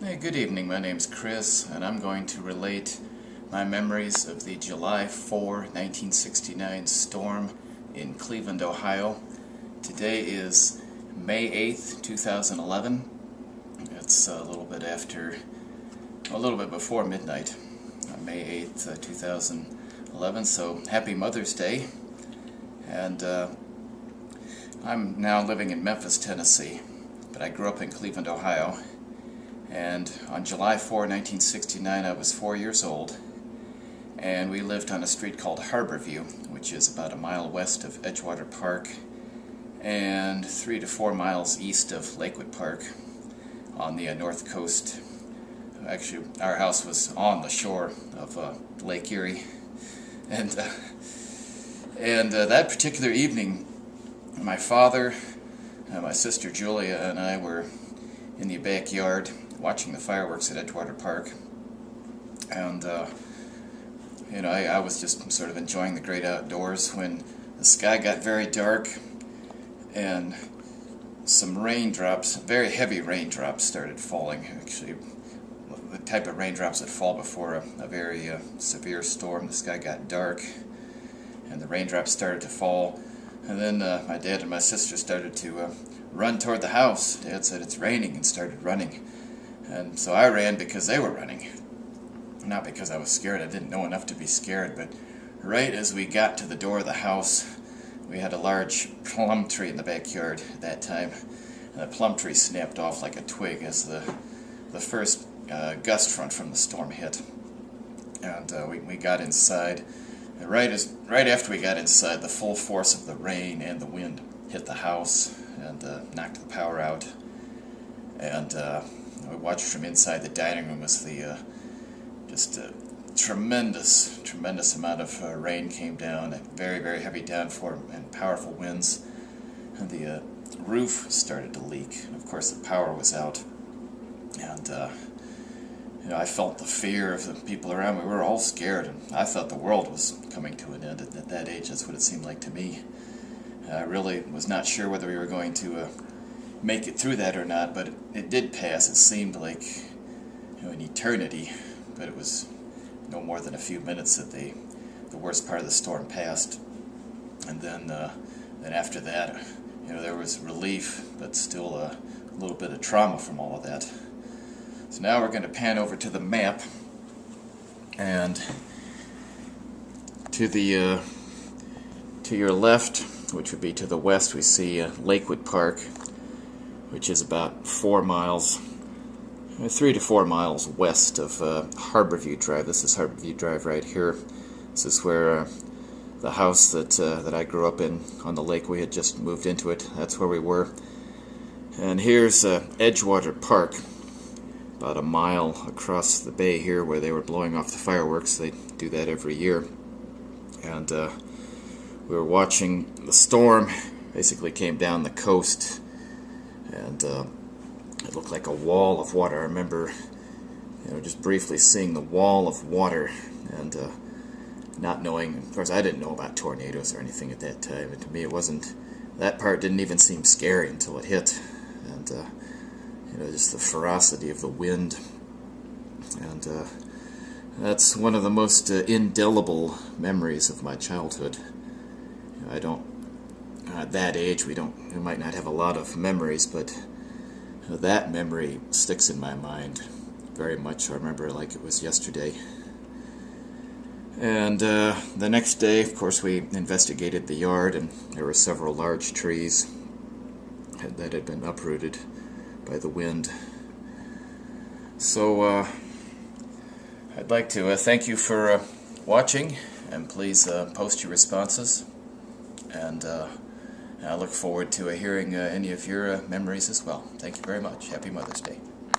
Hey, good evening. My name's Chris, and I'm going to relate my memories of the July 4, 1969 storm in Cleveland, Ohio. Today is May 8th, 2011. It's a little bit before midnight on May 8th, 2011, so happy Mother's Day. And I'm now living in Memphis, Tennessee, but I grew up in Cleveland, Ohio. And on July 4, 1969, I was 4 years old, and we lived on a street called Harborview, which is about a mile west of Edgewater Park and 3 to 4 miles east of Lakewood Park on the north coast. Actually, our house was on the shore of Lake Erie, and that particular evening, my father, my sister Julia, and I were in the backyard watching the fireworks at Edgewater Park, and I was just sort of enjoying the great outdoors when the sky got very dark and some raindrops, very heavy raindrops, started falling. Actually, the type of raindrops that fall before a very severe storm. The sky got dark and the raindrops started to fall, and then my dad and my sister started to run toward the house. Dad said it's raining and started running. And so I ran because they were running. Not because I was scared. I didn't know enough to be scared, but right as we got to the door of the house, we had a large plum tree in the backyard at that time, and the plum tree snapped off like a twig as the first gust front from the storm hit. And we got inside, and right after we got inside, the full force of the rain and the wind hit the house and knocked the power out. And we watched from inside the dining room as the just a tremendous amount of rain came down, and very, very heavy downpour and powerful winds, and the roof started to leak. And of course, the power was out, and I felt the fear of the people around me. We were all scared, and I thought the world was coming to an end. At that age, that's what it seemed like to me. I really was not sure whether we were going to make it through that or not, but it did pass. It seemed like an eternity, but it was no more than a few minutes that the worst part of the storm passed. And then after that, there was relief, but still a little bit of trauma from all of that. So now we're going to pan over to the map, and to your left, which would be to the west, we see Lakewood Park, which is about 4 miles, 3 to 4 miles west of Harborview Drive. This is Harborview Drive right here. This is where the house that I grew up in on the lake, we had just moved into it. That's where we were. And here's Edgewater Park, about a mile across the bay here, where they were blowing off the fireworks. They do that every year. And we were watching the storm. Basically came down the coast, and it looked like a wall of water. I remember just briefly seeing the wall of water, and not knowing, of course I didn't know about tornadoes or anything at that time, and to me that part didn't even seem scary until it hit, and just the ferocity of the wind. And that's one of the most indelible memories of my childhood. At that age, we might not have a lot of memories, but that memory sticks in my mind very much. I remember it like it was yesterday. And the next day, of course, we investigated the yard, and there were several large trees that had been uprooted by the wind. So I'd like to thank you for watching, and please post your responses. And I look forward to hearing any of your memories as well. Thank you very much. Happy Mother's Day.